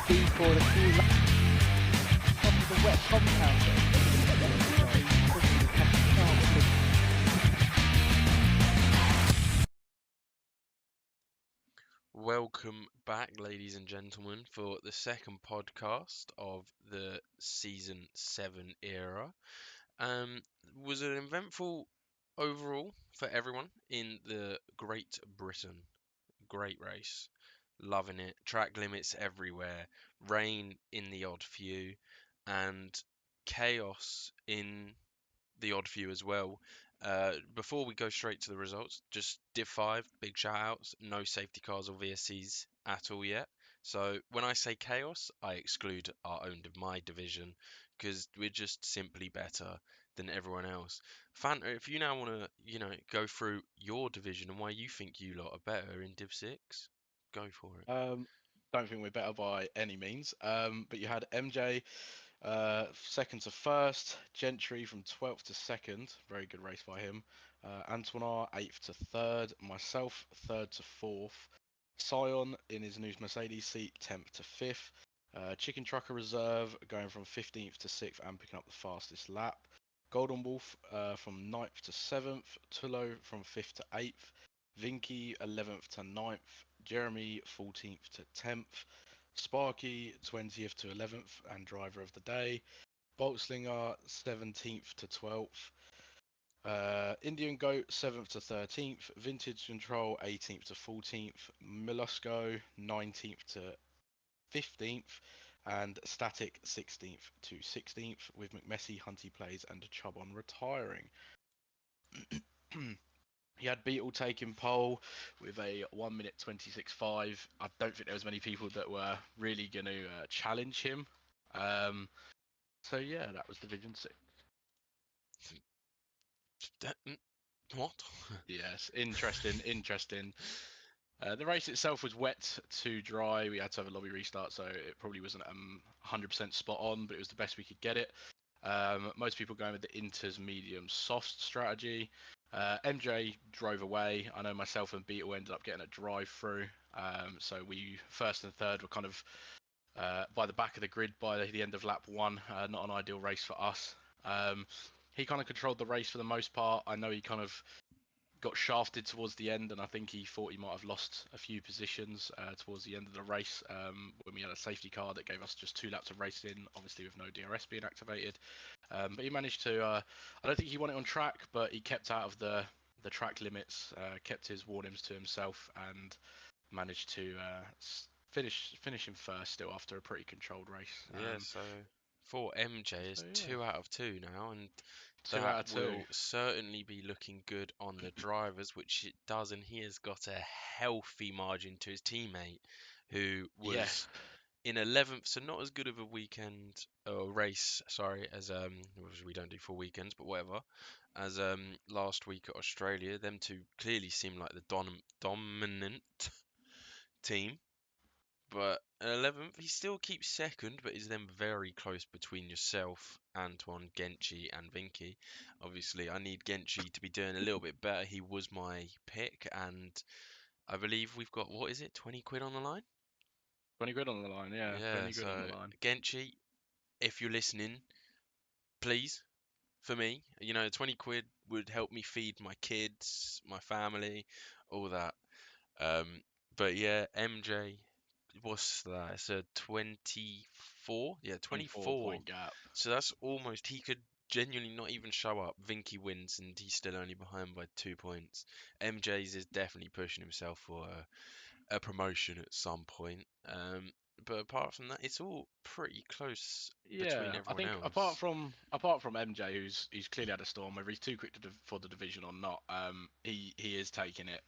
for the few off of the wet compound. Welcome back, ladies and gentlemen, for the second podcast of the Season 7 era. Was an eventful overall for everyone in the Great Britain. Great race. Loving it. Track limits everywhere. Rain in the odd few. And chaos in the odd few as well. Before we go straight to the results, just Div 5, big shout outs, no safety cars or VSCs at all yet. So when I say chaos, I exclude our own my division because we're just simply better than everyone else. Fanta, if you now want to, go through your division and why you think you lot are better in Div 6, go for it. Don't think we're better by any means. But you had MJ second to first, Gentry from 12th to second, very good race by him. Antoine 8th to third, myself 3rd to 4th, Sion in his new Mercedes seat 10th to 5th, Chicken Trucker Reserve going from 15th to 6th and picking up the fastest lap. Golden Wolf from 9th to 7th, Tullo from 5th to 8th, Vinky 11th to 9th, Jeremy 14th to 10th, Sparky 20th to 11th and driver of the day, Boltslinger 17th to 12th, Indian Goat 7th to 13th, Vintage Control 18th to 14th, Mollusco 19th to 15th, and Static 16th to 16th, with McMessy, Hunty Plays, and Chubb retiring. He had Beetle taking pole with a 1 minute 26.5. I don't think there was many people that were really going to challenge him. So yeah, that was Division 6. What? Yes, interesting. The race itself was wet to dry. We had to have a lobby restart, so it probably wasn't 100% spot on, but it was the best we could get it. Most people going with the Inters medium soft strategy. MJ drove away. I know myself and Beetle ended up getting a drive through. So we first and third were kind of by the back of the grid by the end of lap 1. Not an ideal race for us. He kind of controlled the race for the most part. I know he kind of got shafted towards the end, and I think he thought he might have lost a few positions towards the end of the race when we had a safety car that gave us just 2 laps of racing, obviously with no DRS being activated. But he managed to, I don't think he won it on track, but he kept out of the track limits, kept his warnings to himself, and managed to finish him first still after a pretty controlled race. Yeah, so for MJ, it's 2 out of 2 now, and 2 out of 2 will certainly be looking good on the drivers, which it does, and he has got a healthy margin to his teammate, who was in 11th, so not as good of a weekend or race, sorry, as we don't do full weekends, but whatever, as last week at Australia. Them two clearly seem like the dominant team. But at 11th, he still keeps second, but is then very close between yourself, Antoine, Genchi, and Vinky. Obviously, I need Genchi to be doing a little bit better. He was my pick, and I believe we've got, what is it, 20 quid on the line? 20 quid on the line, yeah. 20 quid on the line. Genchi, if you're listening, please, for me, 20 quid would help me feed my kids, my family, all that. But yeah, MJ. What's that? It's a 24? Yeah, 24. Point gap. So that's almost, he could genuinely not even show up. Vinky wins and he's still only behind by 2 points. MJ's is definitely pushing himself for a promotion at some point. But apart from that, it's all pretty close between everyone I think else. apart from MJ, he's clearly had a storm, whether he's too quick for the division or not, he is taking it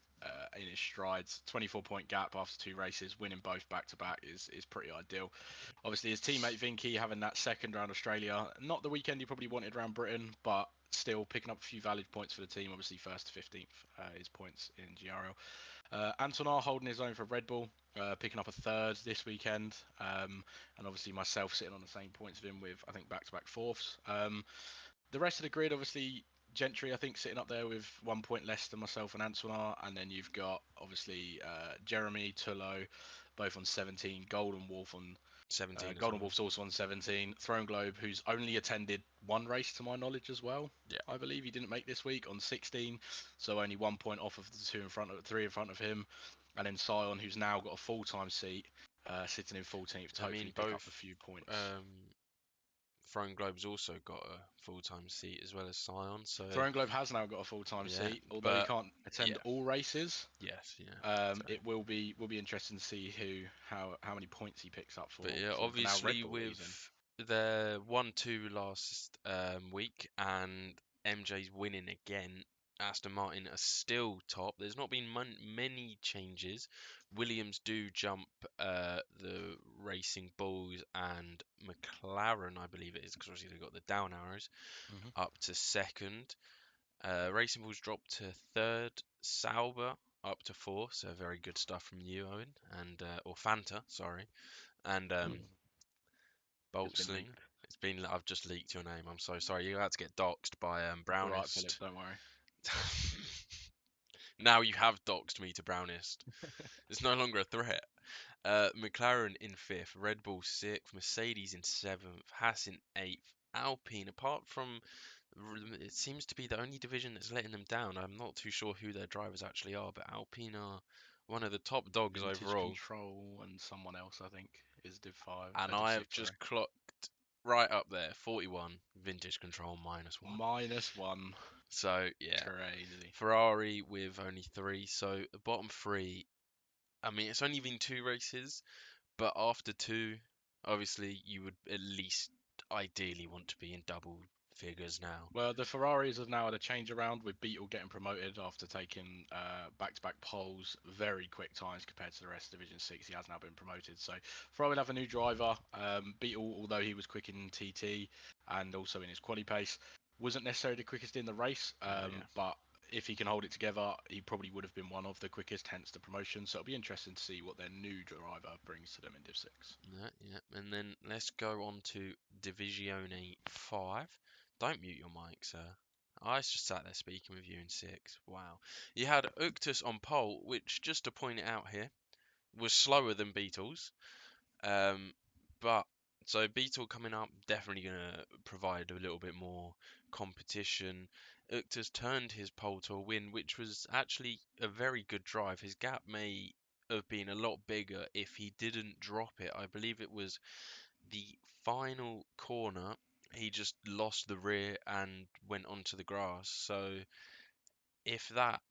in his strides. 24-point gap after 2 races, winning both back to back is pretty ideal. Obviously, his teammate Vinky having that second round Australia, not the weekend he probably wanted around Britain, but still picking up a few valid points for the team. Obviously, first to 15th his points in GRL. Antonar holding his own for Red Bull, picking up a third this weekend, and obviously myself sitting on the same points of him with, I think, back-to-back fourths. The rest of the grid, obviously, Gentry, I think, sitting up there with 1 point less than myself and Antonar, and then you've got, obviously, Jeremy, Tullo, both on 17, Golden Wolf on 17 as Golden well. Wolf's also on 17. Throne Globe, who's only attended one race to my knowledge as well. Yeah. I believe he didn't make this week on 16, so only 1 point off of the three in front of him. And then Sion, who's now got a full-time seat, sitting in 14th to I hopefully mean, pick up both a few points. Throne Globe's also got a full-time seat as well as Scion. So Throne Globe has now got a full-time yeah, seat, although he but can't attend yeah, all races. yes, yeah. So, It will be interesting to see how many points he picks up for but yeah, the now Red obviously Bull that he's in. with the 1-2 last week and MJ's winning again, Aston Martin are still top. There's not been many changes. Williams do jump the Racing Bulls and McLaren, I believe it is, because obviously they've got the down arrows, Mhm. up to second. Racing Bulls dropped to third. Sauber up to fourth. So very good stuff from you, Owen, and or Fanta, sorry, and It's been Boltzling. leaked. I've just leaked your name. I'm so sorry. You're about to get doxed by It's all right, Philip. Brownist. Don't worry. Now you have doxed me to Brownist. It's no longer a threat. McLaren in fifth, Red Bull sixth, Mercedes in seventh, Haas in eighth, Alpine. Apart from it seems to be the only division that's letting them down. I'm not too sure who their drivers actually are, but Alpine are one of the top dogs Vintage overall. Control and someone else, I think, is Div 5. And Div I have 6, sorry. just clocked right up there, 41, Vintage Control -1. -1. So yeah, Crazy. Ferrari with only 3. So the bottom 3. I mean, it's only been 2 races, but after 2, obviously you would at least ideally want to be in double figures now. Well, the Ferraris have now had a change around with Beetle getting promoted after taking back-to-back poles, very quick times compared to the rest of Division 6. He has now been promoted. So Ferrari will have a new driver. Beetle, although he was quick in TT and also in his quali pace, wasn't necessarily the quickest in the race. Oh, yeah. But if he can hold it together, he probably would have been one of the quickest, hence the promotion. So it'll be interesting to see what their new driver brings to them in Div 6. Yeah. And then let's go on to Divisione 5. Don't mute your mic, sir. I just sat there speaking with you in 6. Wow. You had Uctus on pole, which, just to point it out here, was slower than Beetles. But so Beetle coming up, definitely going to provide a little bit more competition. Uctus turned his pole to a win, which was actually a very good drive. His gap may have been a lot bigger if he didn't drop it. I believe it was the final corner. He just lost the rear and went onto the grass. So if that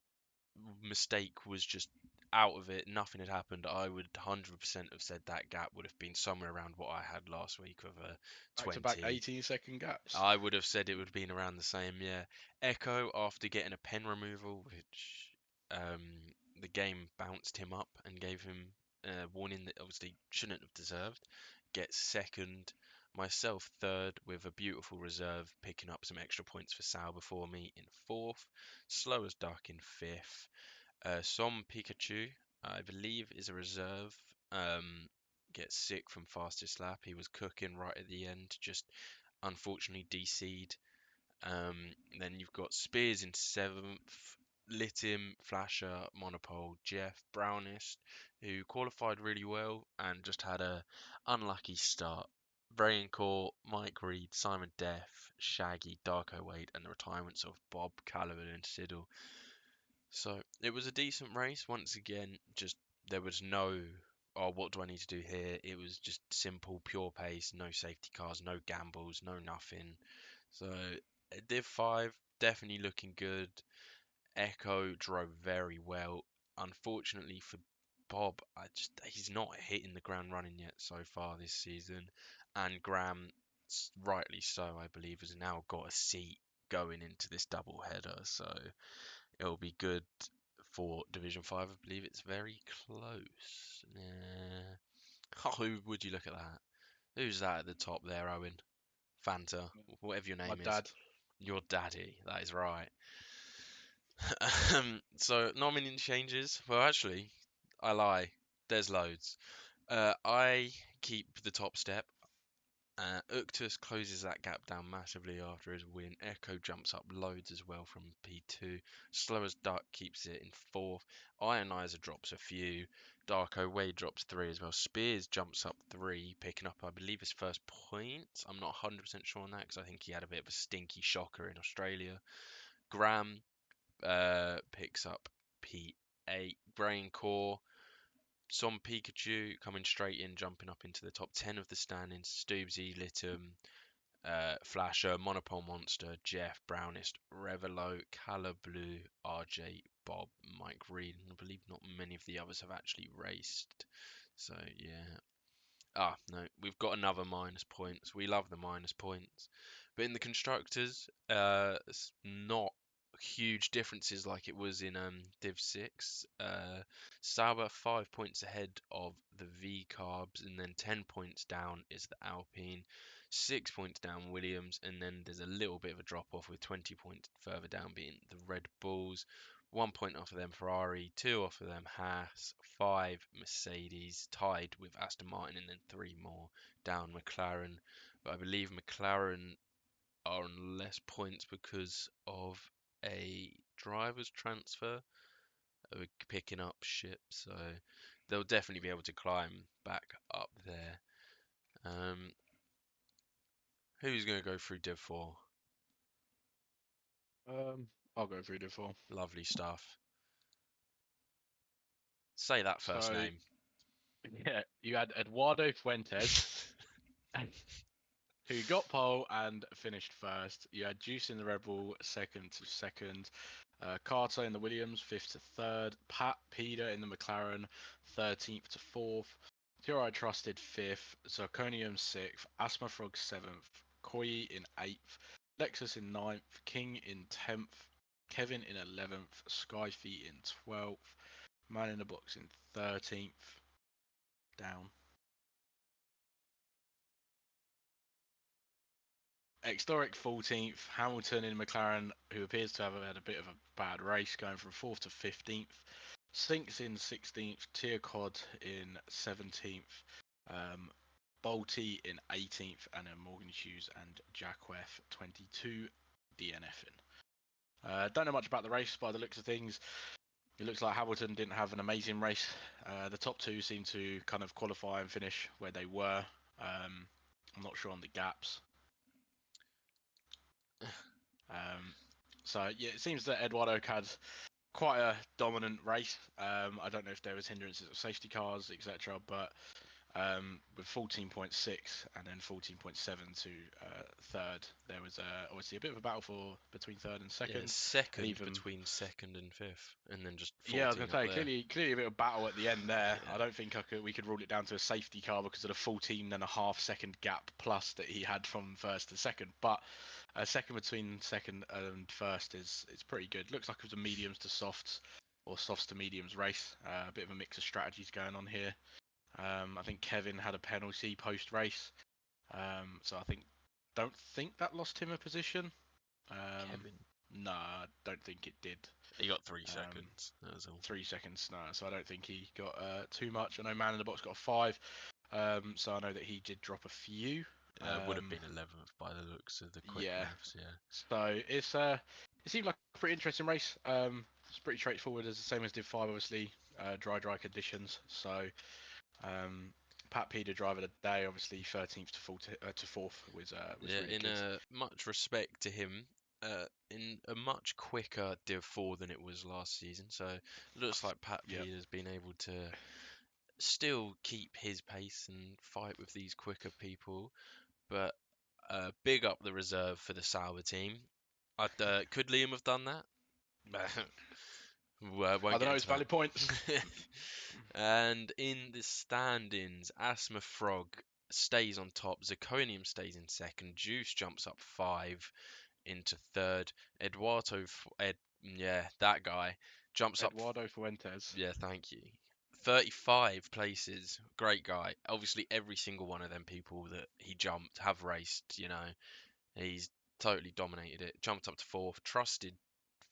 mistake was just out of it, nothing had happened, I would 100% have said that gap would have been somewhere around what I had last week of a Back-to-back 20. 18-second gaps. I would have said it would have been around the same, yeah. Echo, after getting a pen removal, which um, the game bounced him up and gave him a warning that obviously shouldn't have deserved, gets second. Myself third with a beautiful reserve, picking up some extra points for Sal before me in fourth. Slow as Duck in fifth. Som Pikachu, I believe, is a reserve. Gets sick from fastest lap. He was cooking right at the end, just unfortunately DC'd. Then you've got Spears in seventh, Litim, Flasher, Monopole, Jeff, Brownist, who qualified really well and just had a unlucky start. Braincore, Mike Reed, Simon Deff, Shaggy, Darko Wade, and the retirements of Bob, Caliban, and Siddle. So it was a decent race. Once again, just there was no, oh, what do I need to do here? It was just simple, pure pace, no safety cars, no gambles, no nothing. So Div 5 definitely looking good. Echo drove very well. Unfortunately for Bob, he's not hitting the ground running yet so far this season, and Graham, rightly so, I believe, has now got a seat going into this double header. So it'll be good for Division 5. I believe it's very close. Oh, who would you look at that? Who's that at the top there, Owen? Fanta, whatever your My name is. dad. Your daddy, that is right. So, not many changes. Well, actually, I lie. There's loads. I keep the top step. Uctus closes that gap down massively after his win. Echo jumps up loads as well from P2. Slow as Duck keeps it in 4th. Ionizer drops a few. Darko Wade drops 3 as well. Spears jumps up 3, picking up, I believe, his first points. I'm not 100% sure on that because I think he had a bit of a stinky shocker in Australia. Graham picks up P8. Brain Core. Some Pikachu coming straight in, jumping up into the top 10 of the standings. Stoobsy, Littum, Flasher, Monopole Monster, Jeff, Brownist, Revelo, Cala Blue, RJ, Bob, Mike Reed, and I believe not many of the others have actually raced. So yeah. No, we've got another minus points. We love the minus points. But in the constructors, it's not huge differences like it was in Div 6. Sauber 5 points ahead of the V Carbs, and then 10 points down is the Alpine, 6 points down Williams, and then there's a little bit of a drop off with 20 points further down being the Red Bulls. 1 point off of them Ferrari, 2 off of them Haas, 5 Mercedes, tied with Aston Martin, and then 3 more down McLaren. But I believe McLaren are on less points because of a driver's transfer of picking up ship, so they'll definitely be able to climb back up there. Who's going to go through Div 4? I'll go through the 4. Lovely stuff. Say that first So, name. yeah, you had Eduardo Fuentes, who got pole and finished first. You had Juice in the Red Bull, second to second. Carter in the Williams, 5th to 3rd. Pat Peter in the McLaren, 13th to 4th. Tiro I Trusted, 5th. Zirconium, 6th. Asthma Frog, 7th. Koi in 8th. Lexus in 9th. King in 10th. Kevin in 11th. Skyfeet in 12th. Man in the Box in 13th. Down. Extoric 14th, Hamilton in McLaren, who appears to have had a bit of a bad race, going from 4th to 15th. Sinks in 16th, Tiercod in 17th, Bolty in 18th, and then Morgan Hughes and Jackwef 22 DNFing. Don't know much about the race by the looks of things. It looks like Hamilton didn't have an amazing race. The top two seem to kind of qualify and finish where they were. I'm not sure on the gaps. So yeah, it seems that Eduardo had quite a dominant race. I don't know if there was hindrances of safety cars, etc. But with 14.6 and then 14.7 to third, there was obviously a bit of a battle between third and second. Yeah, second and even, between second and fifth, and then just 14 yeah, I was gonna say there. clearly a bit of battle at the end there. Yeah. I don't think we could rule it down to a safety car because of the 14.5 second gap plus that he had from first to second. But second between second and first is pretty good. Looks like it was a mediums to softs or softs to mediums race. A bit of a mix of strategies going on here. I think Kevin had a penalty post race, so I don't think that lost him a position. Kevin. No, I don't think it did. He got 3 seconds. That was all. 3 seconds, no. So I don't think he got too much. I know Man in the Box got a 5, so I know that he did drop a few. Would have been 11th by the looks of the quick maths, yeah. So it seemed like a pretty interesting race. It's pretty straightforward, as the same as Div 5, obviously. Dry conditions. So Pat Peter driver of the day, obviously 13th to 4th was Yeah, really in good. much respect to him, in a much quicker Div 4 than it was last season. So it looks like Pat Yep. Peter's been able to still keep his pace and fight with these quicker people. But big up the reserve for the Sauber team. Could Liam have done that? Won't I don't get know, into it's valid that. points. And in the standings, Asthma Frog stays on top. Zirconium stays in second. Juice jumps up 5 into third. Yeah, that guy jumps up. Eduardo Fuentes. Yeah, thank you. 35 places. Great guy. Obviously, every single one of them people that he jumped have raced, you know. He's totally dominated it. Jumped up to 4th. Trusted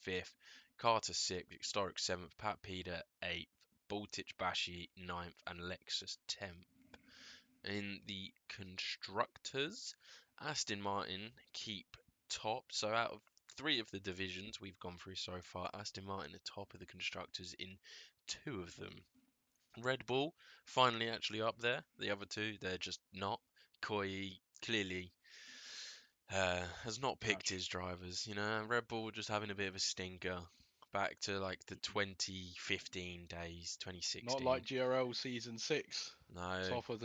5th. Carter 6th. Historic 7th. Pat Peter 8th. Baltic Bashi 9th. And Lexus 10th. In the constructors, Aston Martin keep top. So out of three of the divisions we've gone through so far, Aston Martin are top of the constructors in two of them. Red Bull finally actually up there. The other two, they're just not. Koi clearly has not picked his drivers. Red Bull just having a bit of a stinker. Back to like the 2015 days, Not 2016. like GRL season 6, No, top of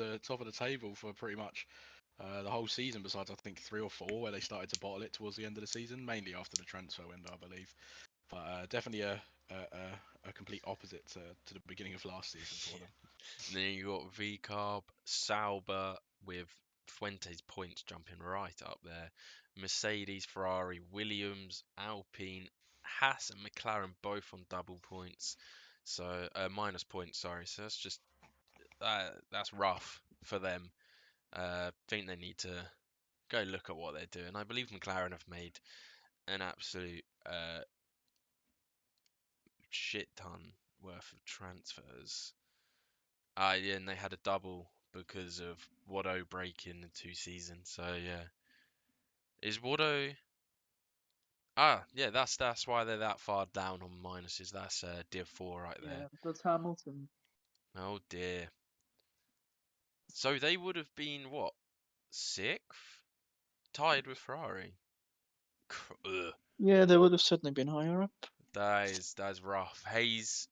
the table for pretty much the whole season. Besides, I think 3 or 4 where they started to bottle it towards the end of the season, mainly after the transfer window, I believe. But definitely a complete opposite to the beginning of last season for them. And then you got V-Carb, Sauber with Fuentes points jumping right up there. Mercedes, Ferrari, Williams, Alpine, Haas and McLaren both on double points. So minus points, sorry. So that's just that's rough for them. I think they need to go look at what they're doing. I believe McLaren have made an absolute shit ton worth of transfers. Yeah, and they had a double because of Watto breaking the 2 seasons. So yeah, is Watto? Yeah, that's why they're that far down on minuses. That's Div 4 right there. Yeah, that's Hamilton. Oh dear. So they would have been what, sixth, tied with Ferrari. Ugh, Yeah, they would have certainly been higher up. that's rough. Hayes,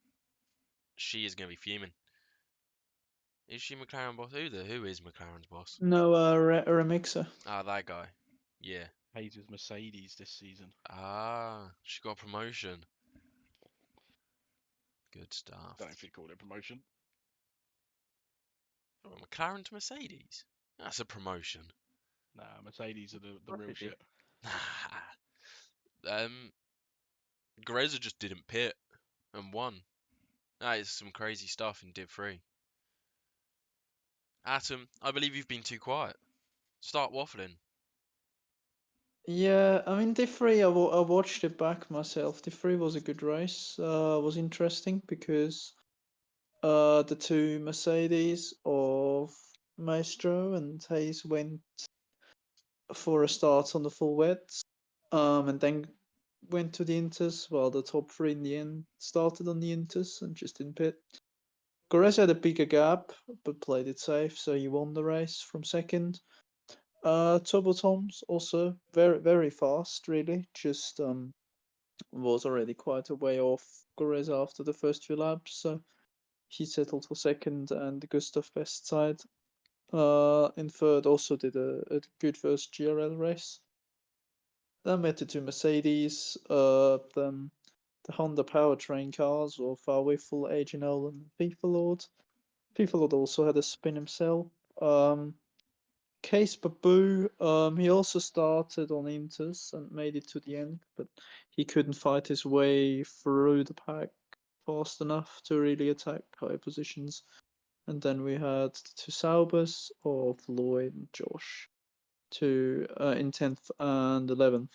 she is gonna be fuming. Is she McLaren boss? Who is McLaren's boss? No, Remixer. That guy. Yeah. Hayes is Mercedes this season. She got a promotion. Good stuff. Don't know if you call it promotion. Oh, McLaren to Mercedes. That's a promotion. Nah, Mercedes are the course real it did. shit. Greza just didn't pit and won. That is some crazy stuff in Div 3. Atom, I believe you've been too quiet. Start waffling. Yeah, I mean, Div 3, I watched it back myself. Div 3 was a good race. Was interesting because the two Mercedes of Maestro and Hayes went for a start on the full wets, and then went to the Inters, while the top three in the end started on the Inters and just didn't pit. Gores had a bigger gap, but played it safe, so he won the race from second. Turbo Tom's also very, very fast, really. Just was already quite a way off Gores after the first few laps, so he settled for second, and Gustav Best side in third also did a good first GRL race. Then met the two Mercedes, then the Honda powertrain cars of Wiffle, Agent Nolan, and FIFA Lord. FIFA Lord also had a spin himself. Case Babu, he also started on Inters and made it to the end, but he couldn't fight his way through the pack fast enough to really attack high positions. And then we had the two Saubers of Lloyd and Josh in 10th and 11th.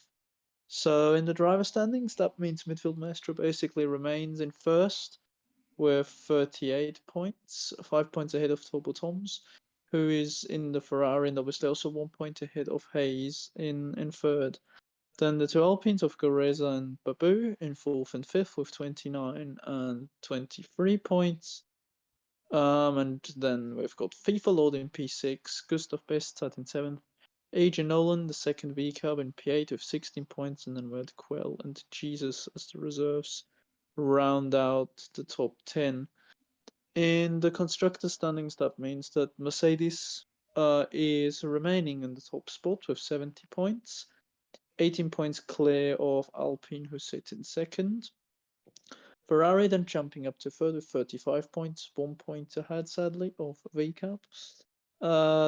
So in the driver standings, that means Midfield Maestro basically remains in first with 38 points, 5 points ahead of Turbo Toms, who is in the Ferrari and obviously also 1 point ahead of Hayes in third. Then the two Alpines of Goreza and Babu in fourth and fifth with 29 and 23 points. And then we've got FIFA Lord in P6, Gustav Bestad in seventh, Agent Nolan, the second V Cub in P8 with 16 points, and then we had Quell and Jesus as the reserves round out the top 10. In the constructor standings, that means that Mercedes is remaining in the top spot with 70 points, 18 points clear of Alpine, who sit in second. Ferrari then jumping up to third with 35 points, 1 point ahead, sadly, of VCAP.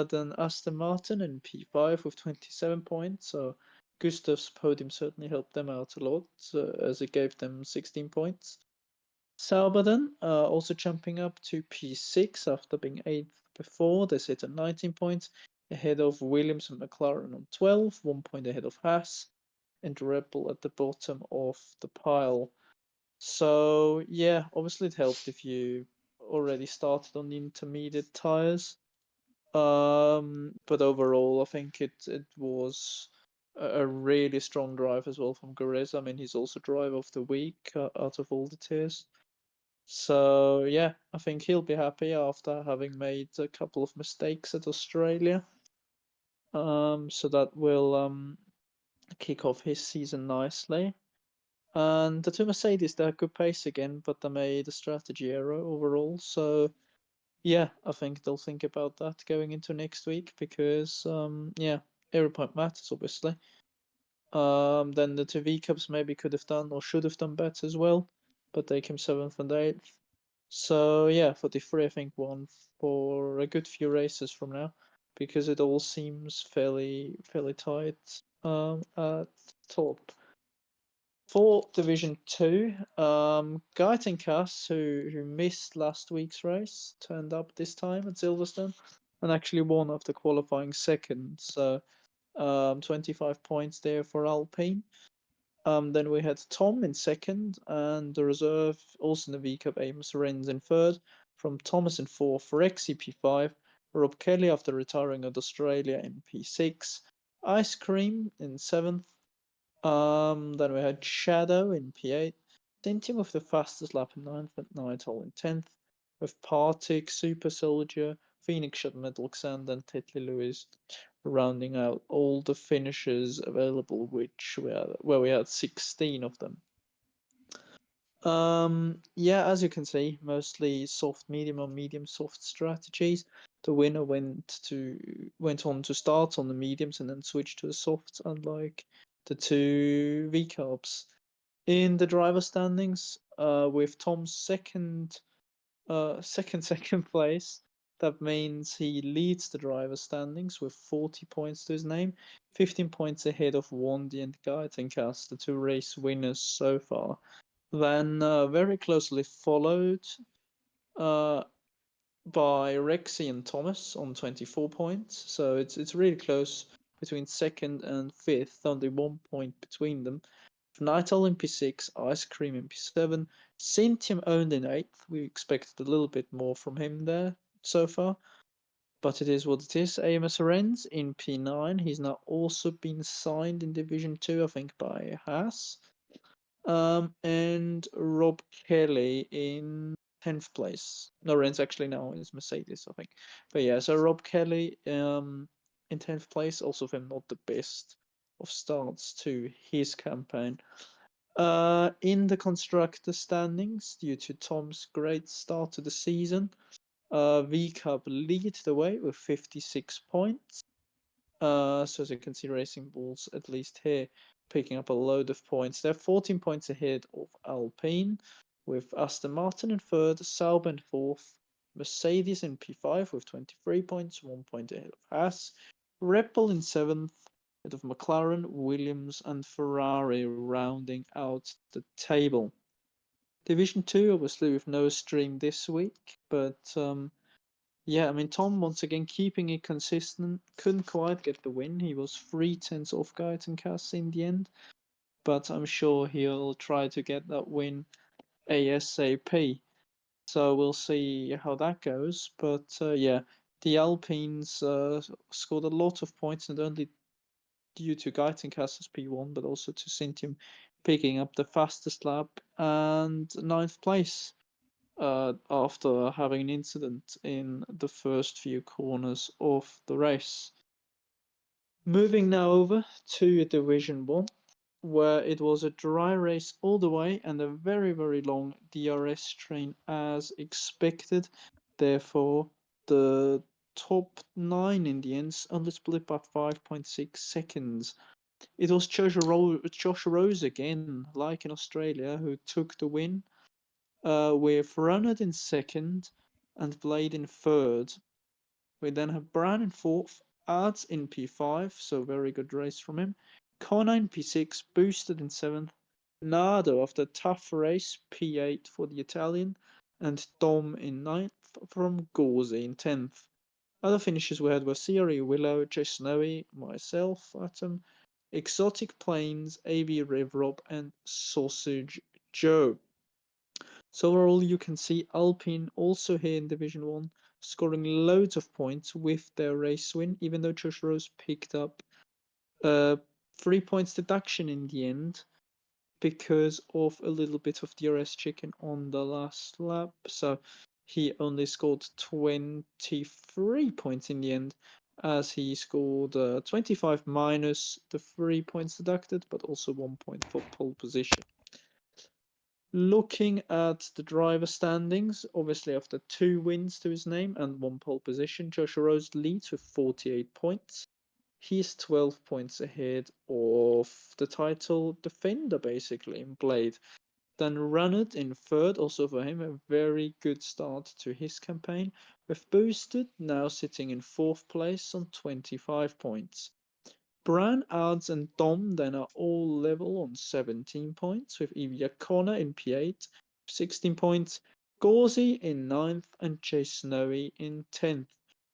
Then Aston Martin in P5 with 27 points. So Gustav's podium certainly helped them out a lot, as it gave them 16 points. Sauber then also jumping up to P6 after being 8th before. They sit at 19 points, ahead of Williams and McLaren on 12, 1 point ahead of Haas, and Red Bull at the bottom of the pile. So yeah, obviously it helped if you already started on the intermediate tires. But overall, I think it was a really strong drive as well from Gurez. I mean, he's also driver of the week out of all the tiers. So yeah, I think he'll be happy after having made a couple of mistakes at Australia. So that will kick off his season nicely. And the two Mercedes, they had good pace again, but they made a strategy error overall. So yeah, I think they'll think about that going into next week because yeah, every point matters obviously. Then the two V Cups maybe could have done or should have done better as well, but they came seventh and eighth. So yeah, 43 I think won for a good few races from now because it all seems fairly tight at top. For Division 2, Geitenkass, who missed last week's race, turned up this time at Silverstone and actually won after qualifying second. So 25 points there for Alpine. Then we had Tom in second, and the reserve, also in the V Cup, Amos Renz in third. From Thomas in fourth, Rexy P5, Rob Kelly after retiring at Australia in P6, Ice Cream in seventh. Then we had Shadow in P8, Tintin with the fastest lap in ninth, and Nighthole in 10th, with Partik, Super Soldier, Phoenix Shot Alexander, and Tetley Lewis rounding out all the finishes available, where we had 16 of them. Yeah, as you can see, mostly soft medium or medium soft strategies. The winner went on to start on the mediums and then switch to the softs, unlike the two V carbs. In the driver standings, with Tom's second place, that means he leads the driver standings with 40 points to his name, 15 points ahead of Wandy and Geitenkass, the two race winners so far. Then very closely followed uh, by Rexy and Thomas on 24 points. So it's really close between second and fifth, only 1 point between them. Nighthole in P6, Ice Cream in P7, Cyntium owned in 8th. We expected a little bit more from him there so far, but it is what it is. Amos Renz in P9. He's now also been signed in Division 2, I think, by Haas. And Rob Kelly in 10th place. No, Renz actually now is Mercedes, I think. But yeah, so Rob Kelly in 10th place, also for him not the best of starts to his campaign. In the constructor standings, due to Tom's great start to the season, V Cup lead the way with 56 points. So as you can see, Racing Bulls, at least here, picking up a load of points. They're 14 points ahead of Alpine, with Aston Martin in third, Sauber in fourth, Mercedes in P5 with 23 points, 1 point ahead of Haas, Red Bull in seventh, ahead of McLaren, Williams, and Ferrari rounding out the table. Division 2, obviously, with no stream this week, but yeah, I mean, Tom once again keeping it consistent. Couldn't quite get the win. He was 3 tenths off Geitenkass in the end, but I'm sure he'll try to get that win ASAP. So we'll see how that goes. But yeah, the Alpines scored a lot of points, not only due to Geitenkass's P1, but also to Cyntium picking up the fastest lap and ninth place. After having an incident in the first few corners of the race. Moving now over to Division 1, where it was a dry race all the way and a very long DRS train as expected. Therefore, the top 9 in the end only split by 5.6 seconds. It was Josh Rose again, like in Australia, who took the win with Ronald in second and Blade in third. We then have Brown in fourth, Arts in P5, so very good race from him. Connor in P6, boosted in seventh. Nardo, after a tough race, P8 for the Italian, and Dom in ninth from Gauzy in 10th. Other finishes we had were CRE Willow, Jay Snowy, myself, Atom, Exotic Plains, AV Rev Rob, and Sausage Joe. So overall, you can see Alpine also here in Division 1 scoring loads of points with their race win, even though Josh Rose picked up 3 points deduction in the end because of a little bit of DRS chicken on the last lap. So he only scored 23 points in the end, as he scored 25 minus the 3 points deducted, but also 1 point for pole position. Looking at the driver standings, obviously after 2 wins to his name and 1 pole position, Joshua Rose leads with 48 points. He's 12 points ahead of the title defender, basically, in Blade. Then Runnett in third, also for him, a very good start to his campaign, with Boosted now sitting in 4th place on 25 points. Bran, Ards, and Dom then are all level on 17 points, with Evia Connor in P8, 16 points, Gauzy in 9th, and Jay Snowy in 10th.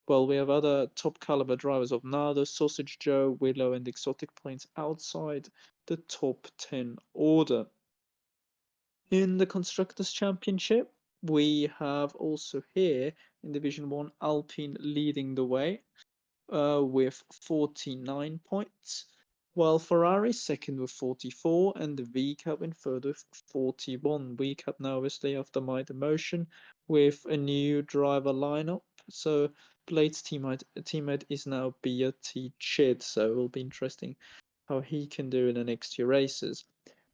Well, we have other top caliber drivers of Nardo, Sausage Joe, Willow, and Exotic Plains outside the top 10 order. In the Constructors' Championship, we have also here in Division 1 Alpine leading the way with 49 points, while Ferrari second with 44 and the VCAP in third with 41. VCAP now obviously after my demotion with a new driver lineup. So Blade's teammate is now BRT Chid, so it will be interesting how he can do in the next few races.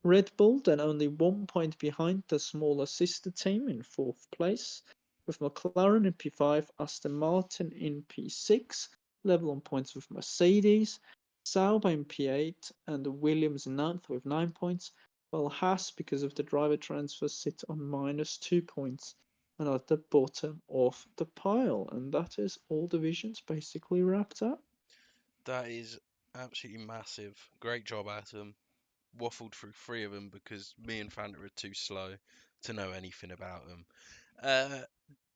Red Bull then only 1 point behind the smaller sister team in 4th place, with McLaren in P5, Aston Martin in P6, level on points with Mercedes, Sauber in P8, and Williams in 9th with 9 points, while Haas, because of the driver transfer, sit on -2 points and at the bottom of the pile. And that is all divisions basically wrapped up. That is absolutely massive. Great job, Adam. Waffled through 3 of them because me and Fanta are too slow to know anything about them.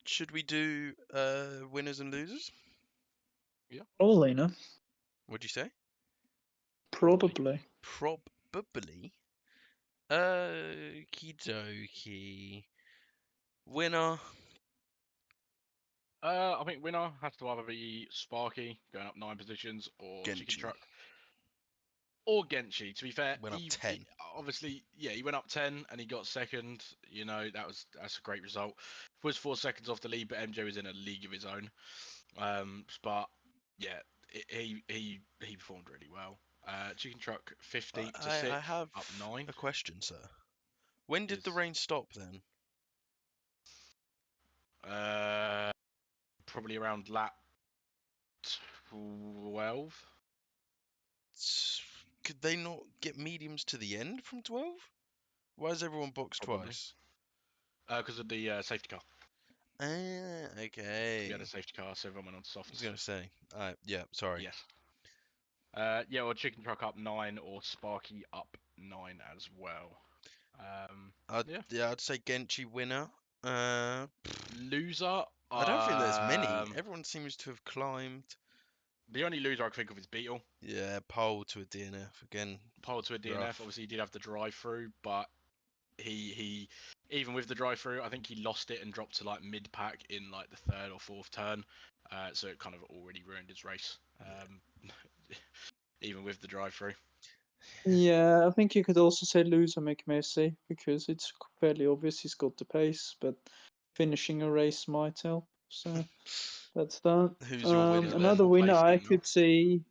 Should we do winners and losers? All in, What'd you say? probably. Probably. Okie dokie. Winner. I think winner has to either be Sparky going up 9 positions or Chicken Genchi. Truck or Genchi. To be fair, Went up he 10. obviously, yeah, he went up 10 and he got second. You know, that's a great result. Was 4 seconds off the lead, but MJ was in a league of his own. But yeah, he performed really well. Chicken Truck 15th to 6th, I have up 9. a question, sir. When did the Yes. rain stop then? Probably around lap 12. Could they not get mediums to the end from 12? Why is everyone boxed Probably. twice? Because of the safety car. Ah, okay. We had a safety car, so everyone went on I was softs. gonna say. Yeah, sorry. Yes. Yeah, or Chicken Truck up 9, or Sparky up 9 as well. I'd say Genchi winner. Loser. I don't think there's many. Everyone seems to have climbed. The only loser I can think of is Beetle. Yeah, pole to a DNF again. Pole to a DNF. Rough. Obviously, he did have the drive-through, but he even with the drive-through, I think he lost it and dropped to like mid-pack in like the 3rd or 4th turn. So it kind of already ruined his race. Even with the drive-through. Yeah, I think you could also say loser McMessy because it's fairly obvious he's got the pace, but finishing a race might help. So that's that. Who's your winner Another then? winner I Placing, could see.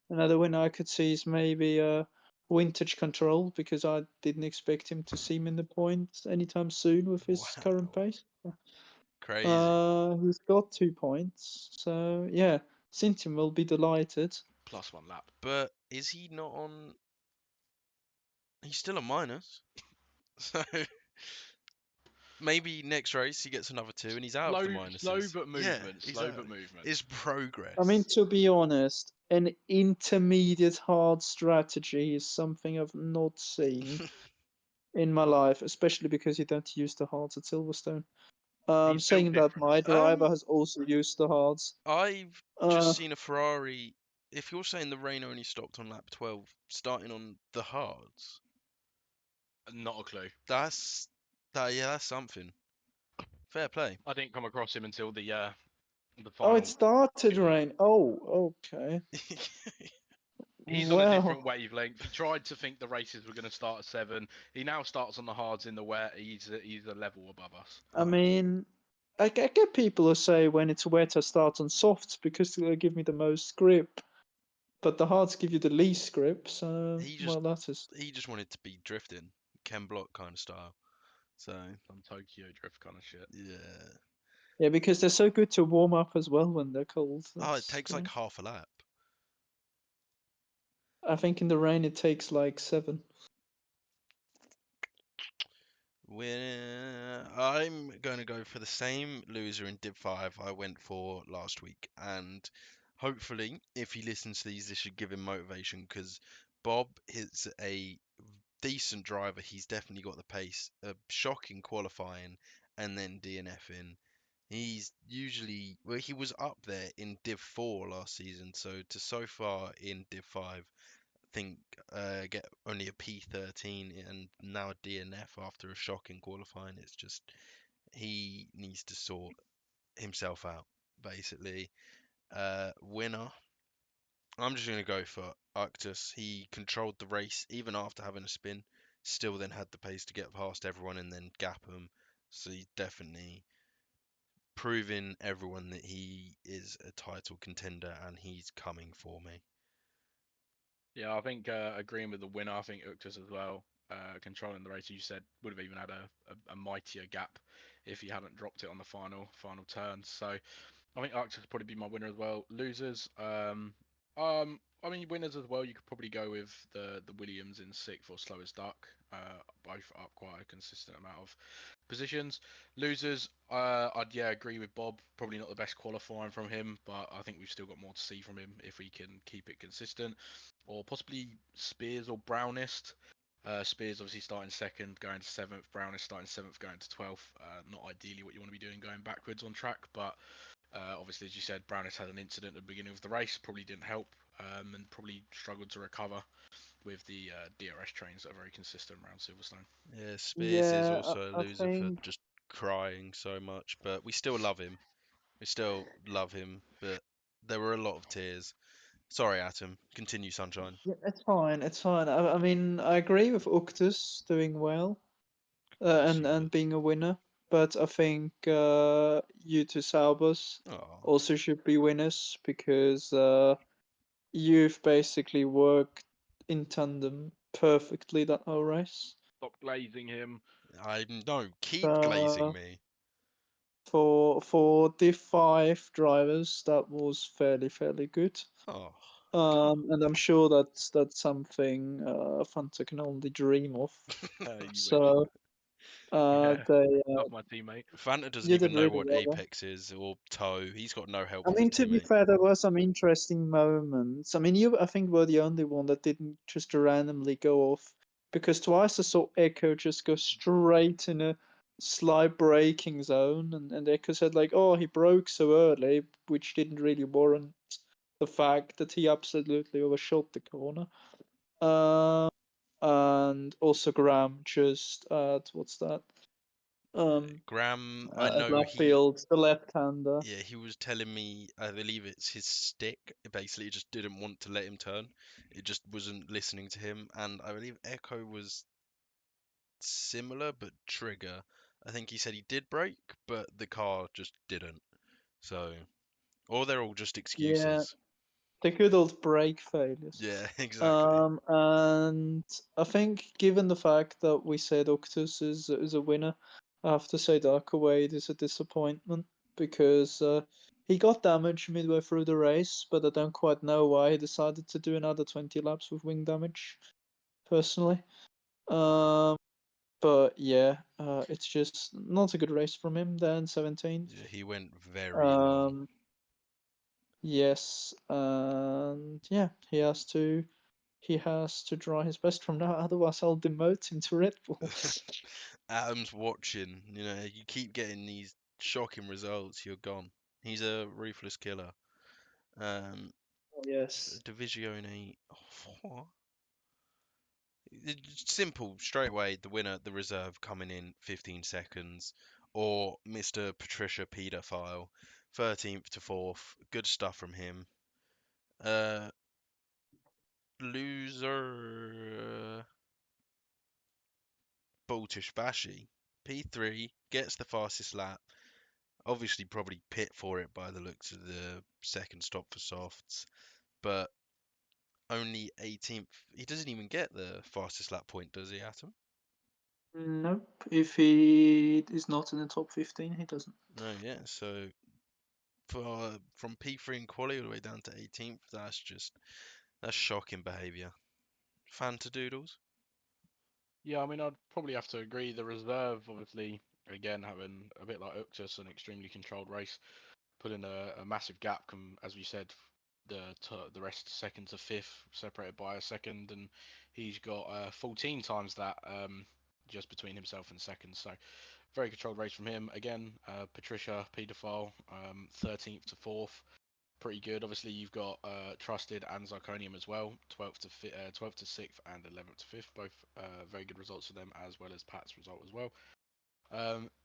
Another winner I could see is maybe Vintage Control because I didn't expect him to seem in the points anytime soon with his current Wow. pace. Crazy. He's got 2 points, so yeah, Sintium will be delighted. +1 lap. But is he not on? He's still a minus. So maybe next race he gets another 2 and he's out of the minuses. Slow but movement. Yeah, Slow exactly. but movement. It's progress. I mean, to be honest, an intermediate hard strategy is something I've not seen in my life, especially because you don't use the hards at Silverstone. He's Saying built that my different. driver has also used the hards. I've Uh, just seen a Ferrari. If you're saying the rain only stopped on lap 12, starting on the hards, Not a clue. that's something. Fair play. I didn't come across him until the The Oh, it final. started Yeah. rain. Oh, okay. He's on a different Well, wavelength. He tried to think the races were going to start at 7. He now starts on the hards in the wet. He's a level above us. I mean, I get people who say when it's wet, I start on softs because they give me the most grip, but the hards give you the least grip. So, he just well, that is. he just wanted to be drifting, Ken Block kind of style. So Some Tokyo drift kind of shit. yeah. Yeah, because they're so good to warm up as well when they're cold. Oh, it That's takes like great. half a lap. I think in the rain it takes like 7. I'm going to go for the same loser in Div 5 I went for last week, and hopefully, if he listens to these, this should give him motivation because Bob is a decent driver. He's definitely got the pace. A shocking qualifying and then DNFing. He's usually, well, he was up there in Div 4 last season, so to so far in Div 5 think get only a P13 and now a DNF after a shocking qualifying. It's just he needs to sort himself out, basically. Winner. I'm just gonna go for Arctus. He controlled the race even after having a spin. Still then had the pace to get past everyone and then gap them. So he's definitely proving everyone that he is a title contender and he's coming for me. Yeah, I think agreeing with the winner, I think Uctus as well. Controlling the race, you said, would have even had a mightier gap if he hadn't dropped it on the final turn. So I think Arctus would probably be my winner as well. Losers, I mean winners as well. You could probably go with the Williams in sixth or Slowest Duck. Both up quite a consistent amount of positions. Losers, I'd agree with Bob. Probably not the best qualifying from him, but I think we've still got more to see from him if we can keep it consistent. Or possibly Spears or Brownist. Spears obviously starting second, going to seventh. Brownist starting seventh, going to 12th. Not ideally what you want to be doing going backwards on track, but obviously, as you said, Brownist had an incident at the beginning of the race, probably didn't help, and probably struggled to recover with the DRS trains that are very consistent around Silverstone. Yeah, Spears is Yeah, also a I loser for think. just crying so much, but we still love him. We still love him, but there were a lot of tears. Sorry, Atom. Continue, Sunshine. Yeah, it's fine. It's fine. I mean, I agree with Uctus doing well Of course and you would. being a winner, but I think you two Saubers Oh, also should be winners because you've basically worked in tandem perfectly that whole race. Stop glazing him. I no, keep glazing So me. for Div 5 drivers, that was fairly good. Oh, And I'm sure that's something Fanta can only dream of. You wish. So Yeah, they love my teammate. Fanta doesn't you even did know really what well there. Apex is or Toe. He's got no help I from his mean, to be teammate. fair, there were some interesting moments. I mean, you, I think, were the only one that didn't just randomly go off, because twice I saw Echo just go straight in a slight braking zone, and Echo said like, "Oh, he broke so early," which didn't really warrant the fact that he absolutely overshot the corner. Um, and also Graham just what's that? Um, Graham, I at know left field, the left-hander. yeah, he was telling me, I believe it's his stick. Basically, it just didn't want to let him turn. It just wasn't listening to him. And I believe Echo was similar, but Trigger. I think he said he did brake, but the car just didn't. So, or they're all just Yeah, excuses. the good old brake failures. Yeah, exactly. And I think given the fact that we said Octus is a winner, I have to say Dark Wade is a disappointment because he got damage midway through the race, but I don't quite know why he decided to do another 20 laps with wing damage, personally. Um, but yeah, it's just not a good race from him then, 17th. Yeah, he went very long. Um, yes, and yeah, he has to try his best from now, otherwise I'll demote him to Red Bull. Adam's watching. You know, you keep getting these shocking results, you're gone. He's a ruthless killer. Um, Yes. Divisione. What? Simple, straight away. The winner, the reserve, coming in 15 seconds, or Mr. Patricia Pedophile. 13th to 4th. Good stuff from him. Loser Baltish Bashi. P3 gets the fastest lap. Obviously, probably pit for it by the looks of the second stop for softs, but only 18th. He doesn't even get the fastest lap point, does he, Atom? Nope. If he is not in the top 15, he doesn't. No, yeah. So from P3 in quali all the way down to 18th, that's shocking behaviour. Fantadoodles. Yeah, I mean, I'd probably have to agree. The reserve, obviously, again, having a bit like Uctus, an extremely controlled race, put in a massive gap, as we said, the rest second to fifth, separated by a second, and he's got 14 times that just between himself and second. So, very controlled race from him. Again, Patricia, Pedophile, 13th to 4th. Pretty good. Obviously, you've got Trusted and Zirconium as well, 12th to 12th to 6th and 11th to 5th. Both very good results for them, as well as Pat's result as well.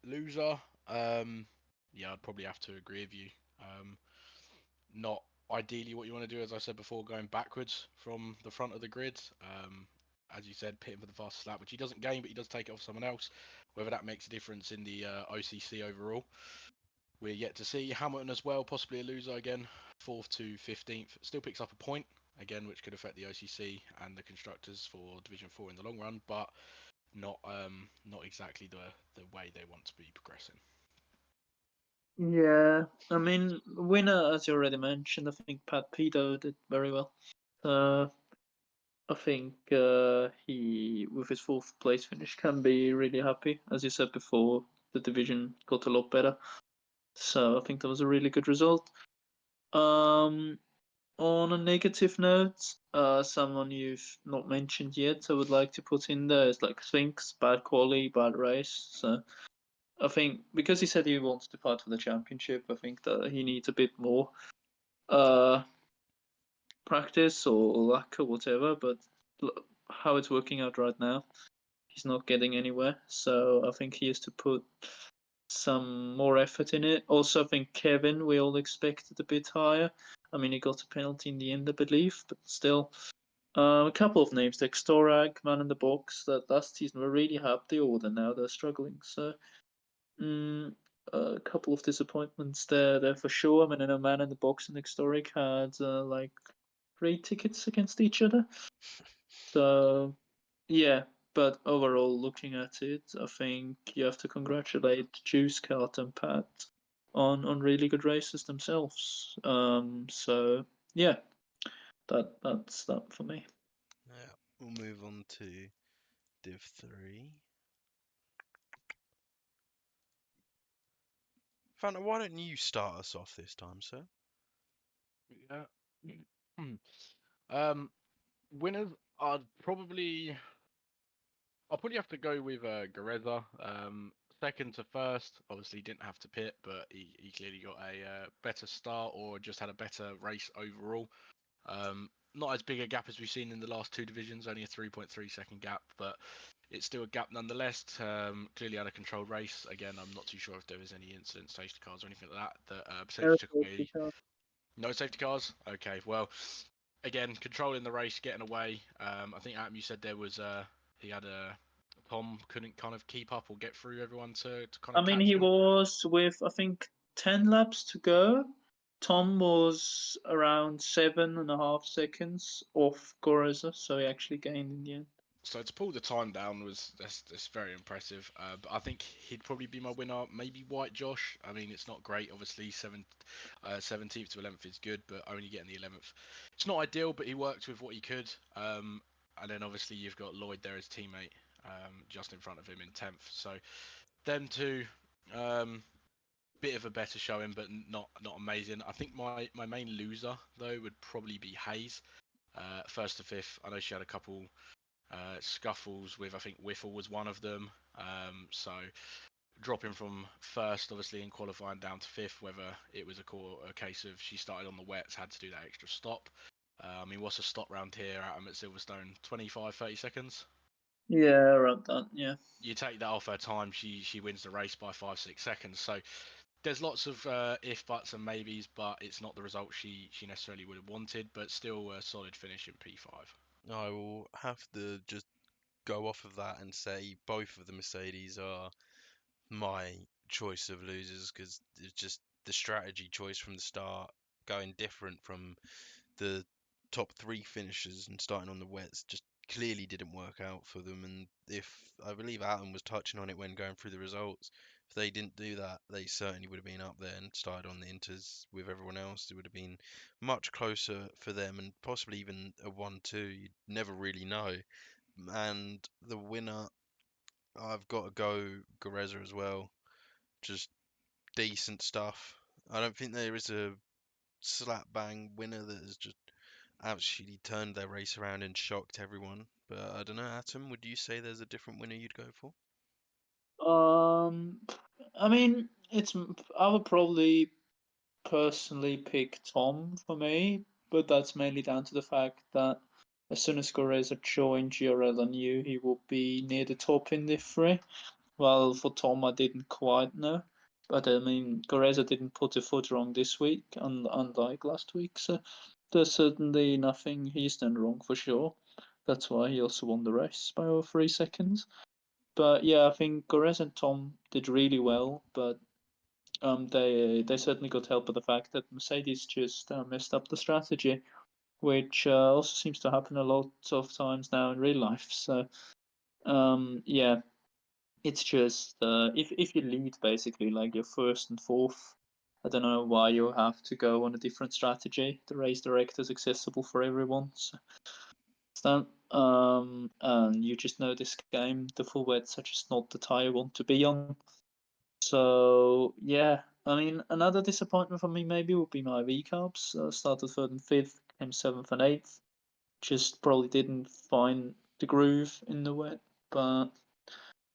Loser, yeah, I'd probably have to agree with you. Not ideally what you want to do, as I said before, going backwards from the front of the grid. As you said, pitting for the fastest lap, which he doesn't gain, but he does take it off someone else. Whether that makes a difference in the OCC overall, we're yet to see. Hamilton as well, possibly a loser again, 4th to 15th. Still picks up a point, again, which could affect the OCC and the constructors for Division 4 in the long run, but not exactly the way they want to be progressing. Yeah, I mean, winner, as you already mentioned, I think Pat Pedo did very well. I think he, with his 4th place finish, can be really happy. As you said before, the division got a lot better. So I think that was a really good result. On a negative note, someone you've not mentioned yet, I would like to put in there is like Sphinx, bad quality, bad race. So I think because he said he wants to fight for the championship, I think that he needs a bit more practice or luck or whatever. But how it's working out right now, he's not getting anywhere. So I think he has to put some more effort in it. Also, I think Kevin, we all expected a bit higher. I mean, he got a penalty in the end, I believe, but still. A couple of names, like Storag, Man in the Box, that last season were really happy, or now they're struggling. So, a couple of disappointments there for sure. I mean, I know Man in the Box and Historic had like 3 tickets against each other. So, yeah, but overall, looking at it, I think you have to congratulate Juice, Cart, and Pat on really good races themselves. So yeah, that's that for me. Yeah, we'll move on to Div 3. Fanta, why don't you start us off this time, sir? Yeah. Winners, I'll probably have to go with Gareza. Second to first, obviously didn't have to pit, but he clearly got a better start or just had a better race overall. Not as big a gap as we've seen in the last 2 divisions, only a 3.3 second gap, but it's still a gap nonetheless. Clearly had a controlled race. Again, I'm not too sure if there was any incident safety cars or anything like that potentially took away. No safety cars? Okay, well, again, controlling the race, getting away. I think Adam, you said there was he had a Tom couldn't kind of keep up or get through everyone to kind I of mean, catch he him. was with I think 10 laps to go. Tom was around 7.5 seconds off Goroza, so he actually gained in the end. So to pull the time down that's very impressive. But I think he'd probably be my winner. Maybe White Josh. I mean, it's not great. Obviously, 17th to 11th is good, but only getting the 11th, it's not ideal. But he worked with what he could. And then obviously you've got Lloyd there as teammate, just in front of him in 10th. So them two, bit of a better showing, but not amazing. I think my main loser though would probably be Hayes. First to fifth. I know she had a couple scuffles with, I think Whiffle was one of them. So dropping from first, obviously in qualifying, down to fifth, whether it was a case of she started on the wets, had to do that extra stop. I mean, what's a stop round here at Silverstone? 25-30 seconds? Yeah, around that, yeah. You take that off her time, she wins the race by 5-6 seconds. So there's lots of if buts and maybes, but it's not the result she necessarily would have wanted. But still a solid finish in P5. I will have to just go off of that and say both of the Mercedes are my choice of losers because it's just the strategy choice from the start, going different from the top three finishers and starting on the wets, just clearly didn't work out for them. And if I believe Atom was touching on it when going through the results, if they didn't do that, they certainly would have been up there and started on the inters with everyone else. It would have been much closer for them and possibly even a 1-2. You'd never really know. And the winner, I've got to go Gareza as well. Just decent stuff. I don't think there is a slap bang winner that has just absolutely turned their race around and shocked everyone. But I don't know, Atom, would you say there's a different winner you'd go for? Um, I mean, I would probably personally pick Tom for me, but that's mainly down to the fact that as soon as Goreza joined GRL, I knew he would be near the top in the three. Well, for Tom, I didn't quite know. But I mean, Goreza didn't put a foot wrong this week, unlike last week. So there's certainly nothing he's done wrong for sure. That's why he also won the race by over 3 seconds. But yeah, I think Goreza and Tom did really well, but they certainly got help with the fact that Mercedes just messed up the strategy, which also seems to happen a lot of times now in real life. So yeah, it's just if you lead basically like your first and fourth, I don't know why you have to go on a different strategy. The race director is accessible for everyone. So and you just know this game, the full wets are just not the tire you want to be on. So yeah, I mean another disappointment for me maybe would be my V Cubs. Started third and fifth, came seventh and eighth. Just probably didn't find the groove in the wet, but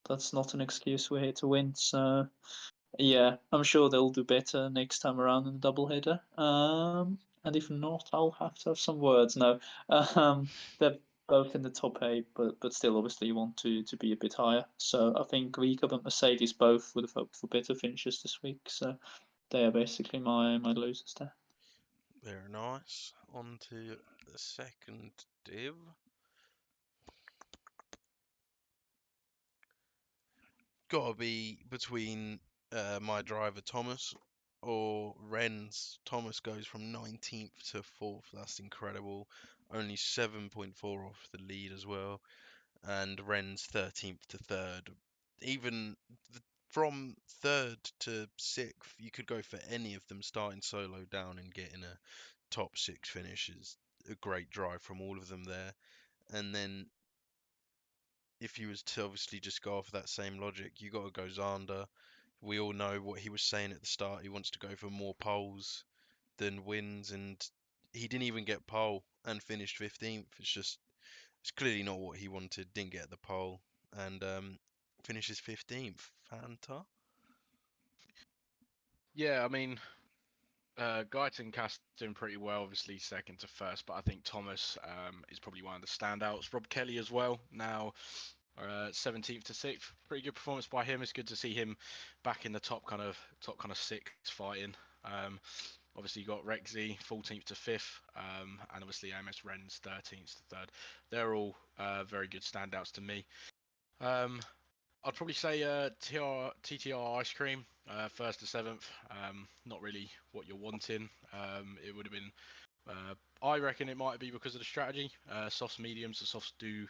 that's not an excuse. We're here to win. So yeah, I'm sure they'll do better next time around in the doubleheader. And if not, I'll have to have some words. No, they're both in the top eight, but still, obviously, you want to be a bit higher. So I think Rico and Mercedes both would have hoped for better finishes this week. So they are basically my losers there. Very nice. On to the second div. Gotta be between my driver Thomas or Ren's. Thomas goes from 19th to 4th. That's incredible. Only 7.4 off the lead as well. And Ren's 13th to 3rd. Even from 3rd to 6th, you could go for any of them starting solo down and getting a top 6 finish is a great drive from all of them there. And then if you was to obviously just go off that same logic, you got to go Zander. We all know what he was saying at the start. He wants to go for more poles than wins, and he didn't even get pole and finished 15th. It's clearly not what he wanted. Didn't get the pole and finishes 15th. Fanta. Yeah, I mean, Guyton Cast doing pretty well, obviously second to first, but I think Thomas is probably one of the standouts. Rob Kelly as well, now 17th to 6th. Pretty good performance by him. It's good to see him back in the top kind of six fighting. Obviously you got Rexy 14th to 5th, and obviously AMS Ren's 13th to 3rd. They're all very good standouts to me. I'd probably say TTR Ice Cream, 1st to 7th. Not really what you're wanting. It would have been, I reckon it might be because of the strategy. Softs, mediums, the softs do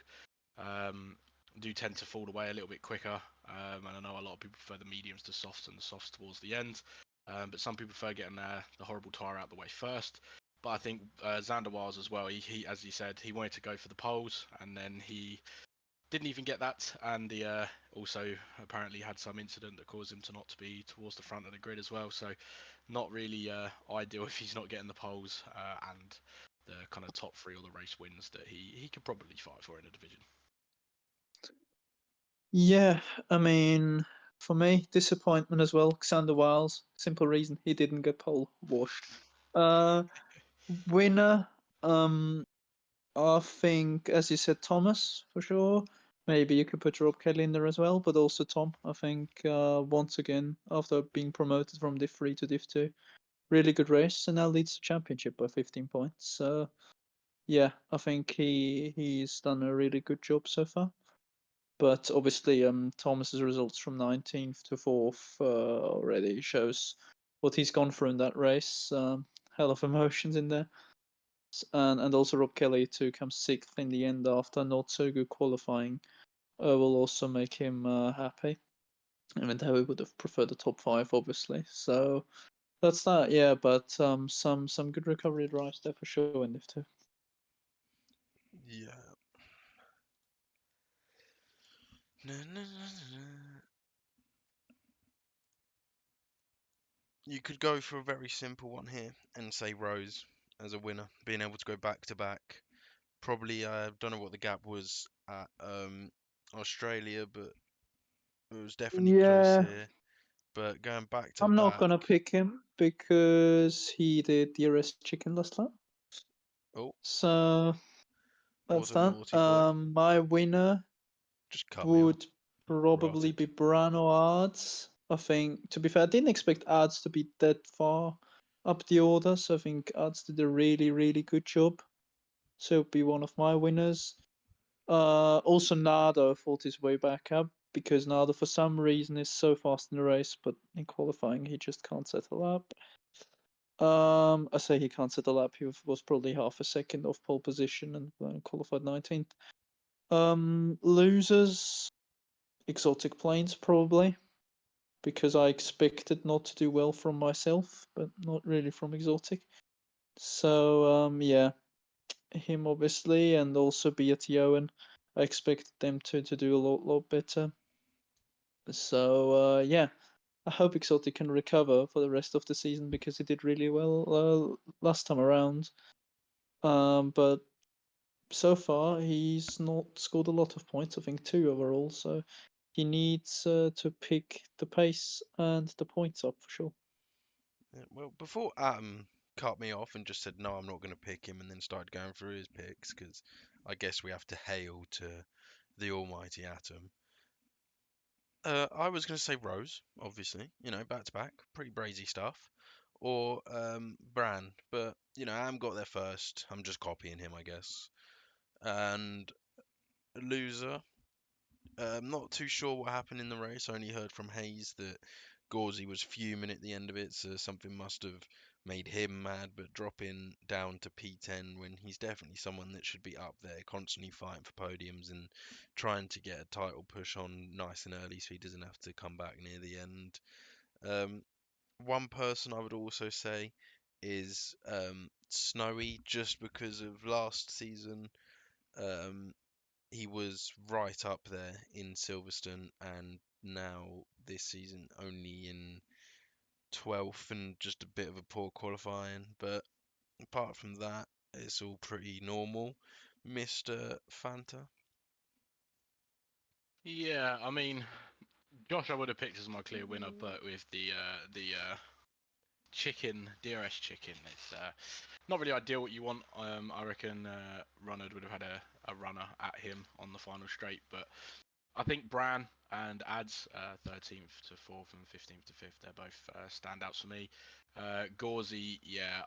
tend to fall away a little bit quicker. And I know a lot of people prefer the mediums to softs and the softs towards the end. But some people prefer getting the horrible tire out the way first. But I think Xander Wiles as well, he, as he said, he wanted to go for the poles, and then he didn't even get that, and he also apparently had some incident that caused him to not to be towards the front of the grid as well. So not really ideal if he's not getting the poles and the kind of top three or the race wins that he could probably fight for in the division. Yeah, I mean, for me, disappointment as well. Xander Wiles, simple reason he didn't get pole washed. Uh, winner, I think, as you said, Thomas for sure. maybe you could put Rob Kelly in there as well, but also Tom. I think once again, after being promoted from Div 3 to Div 2, really good race, and now leads the championship by 15 points. So yeah, I think he's done a really good job so far. But obviously, Thomas's results from 19th to 4th already shows what he's gone through in that race. Hell of emotions in there. And also Rob Kelly to come 6th in the end after not so good qualifying will also make him happy. Even though he would have preferred the top 5, obviously. So that's that, yeah. But some good recovery drives there for sure in Div 2. Yeah. Na, na, na, na. You could go for a very simple one here and say Rose as a winner, being able to go back to back. Probably, I don't know what the gap was at Australia, but it was definitely close Yeah, here. But going back to I'm not back, gonna pick him because he did DRS chicken last time. oh, So what that's a that. naughty boy! My winner Just cut me off. would probably Rotted. be Brano Arts. I think, to be fair, I didn't expect Arts to be that far up the order, so I think Arts did a really, really good job. So it'll be one of my winners. Also Nardo fought his way back up because Nardo, for some reason, is so fast in the race, but in qualifying he just can't settle up. I say he can't settle up. He was probably half a second off pole position and qualified 19th. Losers, Exotic Plains probably, because I expected not to do well from myself, but not really from Exotic. So yeah, him obviously, and also BTO, and I expected them to do a lot better. So yeah, I hope Exotic can recover for the rest of the season because he did really well last time around. But so far he's not scored a lot of points. I think 2 overall. So he needs to pick the pace and the points up for sure. Yeah, well, before Adam cut me off and just said no, I'm not going to pick him, and then started going through his picks because I guess we have to hail to the almighty Atom. I was going to say Rose, obviously, back to back, pretty brazy stuff, or Bran, but Am got there first. I'm just copying him, I guess. And loser, not too sure what happened in the race. I only heard from Hayes that Gauzy was fuming at the end of it, so something must have made him mad. But dropping down to P10 when he's definitely someone that should be up there, constantly fighting for podiums and trying to get a title push on nice and early, so he doesn't have to come back near the end. One person I would also say is Snowy, just because of last season. Um, he was right up there in Silverstone, and now this season only in 12th and just a bit of a poor qualifying. But apart from that, it's all pretty normal. Mr. Fanta. Yeah, I mean, Josh, I would have picked as my clear winner, but with the chicken DRS chicken, it's not really ideal what you want. I reckon Runnard would have had a runner at him on the final straight, but I think Bran and Ads, 13th to 4th and 15th to 5th, they're both standouts for me. Gauzy, yeah,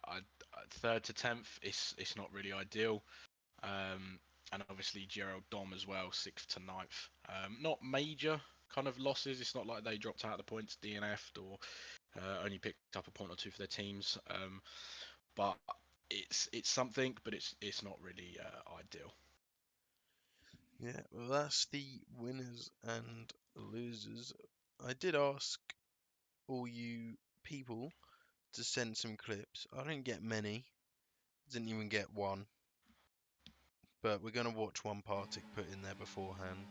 3rd to 10th, it's not really ideal. And obviously GRL Dom as well, 6th to 9th. Not major kind of losses. It's not like they dropped out of the points, DNF'd, or only picked up a point or 2 for their teams. But it's something, but it's not really ideal. Yeah, well, that's the winners and losers. I did ask all you people to send some clips. I didn't get many, didn't even get one, but we're going to watch one Partick put in there beforehand.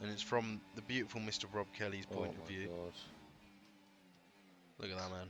And it's from the beautiful Mr. Rob Kelly's point of view. God. Look at that, man.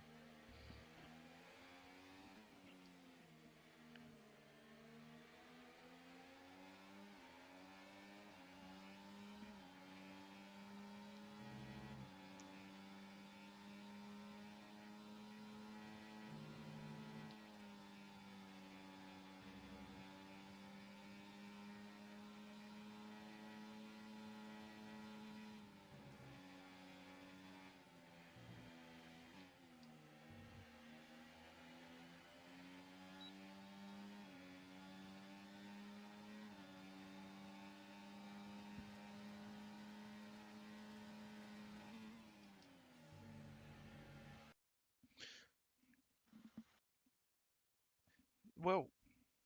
well,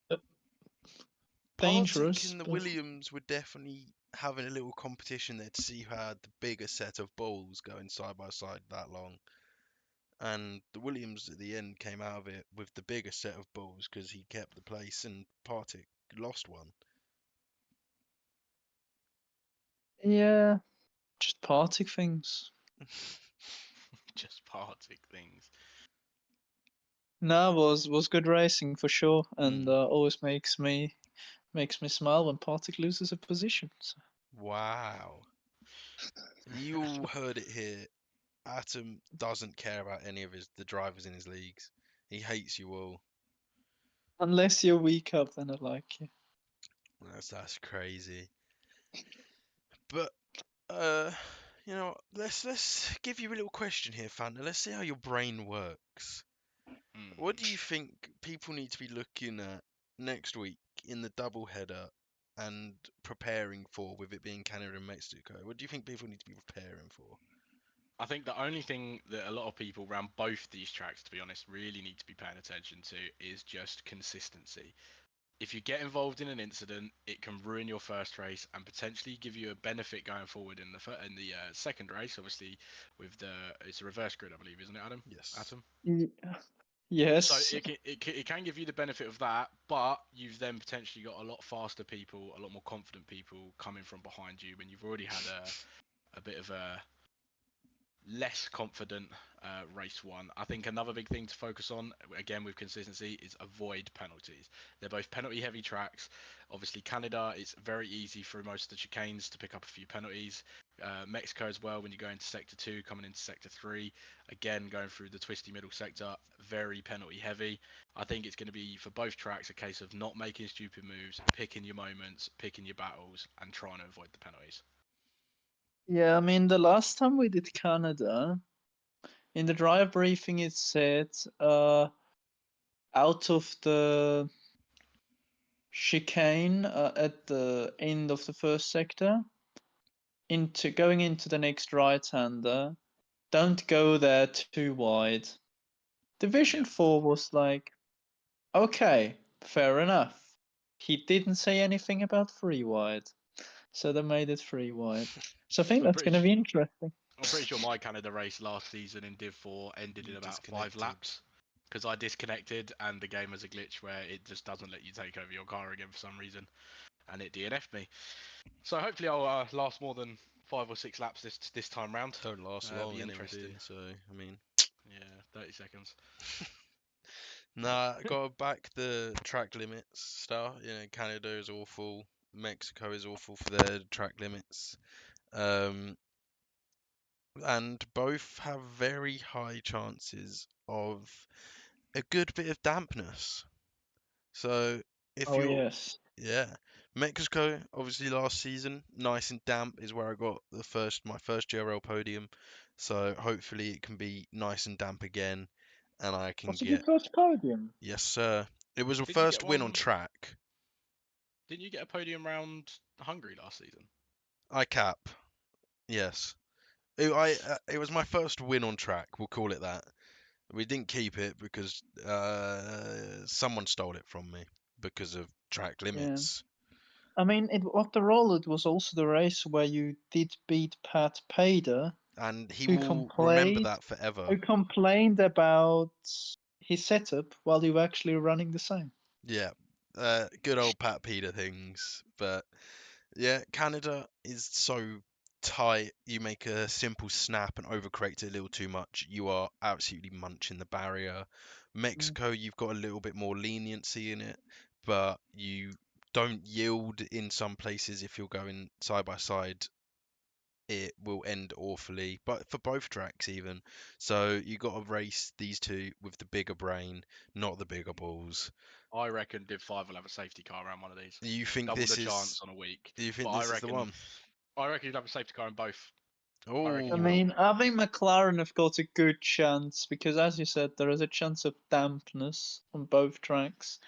Partick Dangerous, and the but Williams were definitely having a little competition there to see who had the bigger set of balls going side by side that long. And the Williams at the end came out of it with the bigger set of balls because he kept the place and Partick lost one. yeah, just Partick things. Just Partick things. No, was good racing for sure, and Mm. always makes me smile when Partick loses a position. So. Wow. You all heard it here. Atom doesn't care about any of the drivers in his leagues. He hates you all. Unless you're weak up, then I like you. That's crazy. But let's give you a little question here, Fanta. Let's see how your brain works. What do you think people need to be looking at next week in the double header and preparing for, with it being Canada and Mexico? What do you think people need to be preparing for? I think the only thing that a lot of people around both these tracks, to be honest, really need to be paying attention to is just consistency. If you get involved in an incident, it can ruin your first race and potentially give you a benefit going forward in the second race. Obviously, with it's a reverse grid, I believe, isn't it, Adam? Yes. Atom. So Yes. it can give you the benefit of that, but you've then potentially got a lot faster people, a lot more confident people coming from behind you when you've already had a bit of a less confident race one. I think another big thing to focus on, again with consistency, is avoid penalties. They're both penalty heavy tracks. Obviously Canada, it's very easy through most of the chicanes to pick up a few penalties. Mexico as well, when you go into sector 2, coming into sector 3, again going through the twisty middle sector, very penalty heavy. I think it's going to be, for both tracks, a case of not making stupid moves, picking your moments, picking your battles, and trying to avoid the penalties. Yeah, I mean, the last time we did Canada, in the driver briefing, it said out of the chicane at the end of the first sector, into going into the next right-hander, don't go there too wide. Division Yeah. 4 was like, okay, fair enough. He didn't say anything about free wide, so they made it free wide. So I think So I'm that's pretty going to be interesting. I'm pretty sure my Canada race last season in Div 4 ended in You about 5 disconnected. laps because I disconnected and the game has a glitch where it just doesn't let you take over your car again for some reason, and it DNF'd me. So hopefully I'll last more than 5 or 6 laps this time round. Don't last It'll long be anyway, do interesting. you? So, I mean, Yeah, 30 seconds. nah, gotta back the track limits stuff. Canada is awful. Mexico is awful for their track limits. And both have very high chances of a good bit of dampness. So if Oh, you're, yes. yeah, Mexico obviously last season, nice and damp is where I got my first GRL podium. So hopefully it can be nice and damp again, and I can Was it your get, first podium? yes sir. It was a Did you first get win on one? track. Didn't you get a podium round Hungary last season? I cap, yes. It was my first win on track. We'll call it that. We didn't keep it because someone stole it from me because of track Yeah. limits. I mean, what the role, it was also the race where you did beat Pat Pader, And he who will remember complained that forever. who complained about his setup while you were actually running the same. Yeah, good old Pat Peter things. But yeah, Canada is so tight. You make a simple snap and overcorrect it a little too much, you are absolutely munching the barrier. Mexico, you've got a little bit more leniency in it, but you don't yield in some places if you're going side by side. It will end awfully, but for both tracks even. So you got to race these two with the bigger brain, not the bigger balls. I reckon Div 5 will have a safety car around one of these. You think Double the this is? chance on a week. Do you But think this is the one? I reckon you'd have a safety car in both. I reckon I you will. Oh, mean, I think McLaren have got a good chance because, as you said, there is a chance of dampness on both tracks,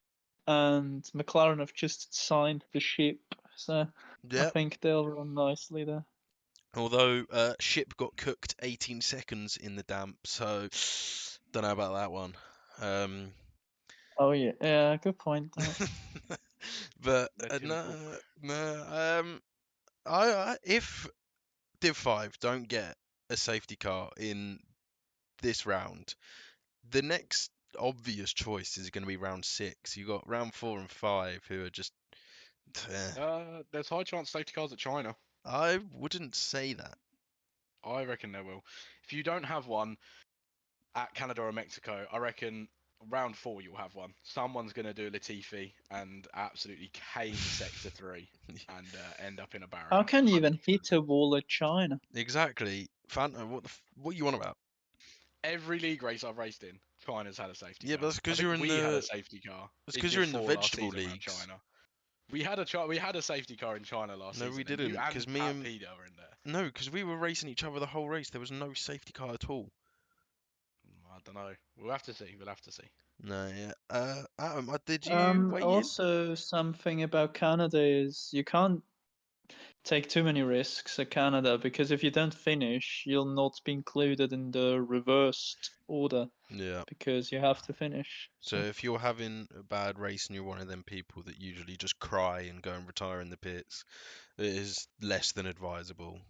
and McLaren have just signed the ship, so I yep. think they'll run nicely there. Although Ship got cooked 18 seconds in the damp, so don't know about that one. Um, Oh yeah, good point. Though. But They're typical. if Div 5 don't get a safety car in this round, the next obvious choice is going to be round 6. You got round 4 and 5 who are just. There's high chance safety cars at China. I wouldn't say that. I reckon there will. If you don't have one at Canada or Mexico, I reckon round 4 you'll have one. Someone's going to do Latifi and absolutely cane Sector 3 and end up in a barrier. How can you even 100%. hit a wall at China? Exactly. Fanta, what you on about? Every league race I've raced in, China's had a safety Yeah, car. but that's 'cause I you're think in we had the- a safety car. It's in 'cause Div you're in the 4 last vegetable season around leagues. China. We had a safety car in China last No, season. we and didn't, You and 'cause me Pat and- Peda were in there. No, because we were racing each other the whole race. There was no safety car at all. I don't know. We'll have to see. No, yeah. Adam, did you weigh in? Also, something about Canada is you can't take too many risks at Canada because if you don't finish, you'll not be included in the reversed order Yeah. because you have to finish. So if you're having a bad race and you're one of them people that usually just cry and go and retire in the pits, it is less than advisable,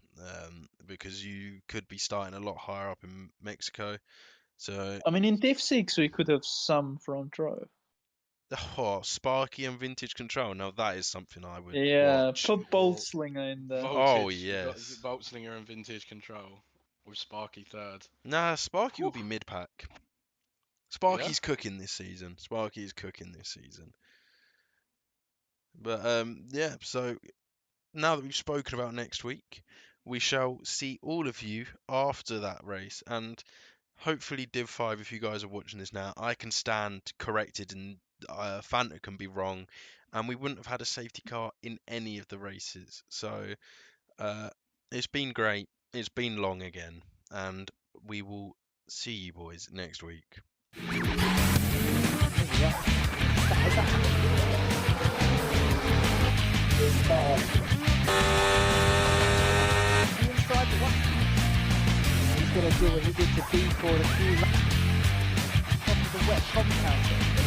because you could be starting a lot higher up in Mexico. So, I mean, in Div 6, we could have some front row. Sparky and Vintage Control. Now that is something I would Yeah, watch. put Boltzlinger in there. Voltage, Oh, you've got yes. Voltslinger and Vintage Control with Sparky third. Nah, Sparky will be mid-pack. Sparky's cooking this season. But yeah, so now that we've spoken about next week, we shall see all of you after that race, and hopefully Div 5, if you guys are watching this now, I can stand corrected and Fanta can be wrong, and we wouldn't have had a safety car in any of the races. So it's been great. It's been long again, and we will see you boys next week. Inside the one. He's going to do what he did to B4 a few laps. Top of the wet compound.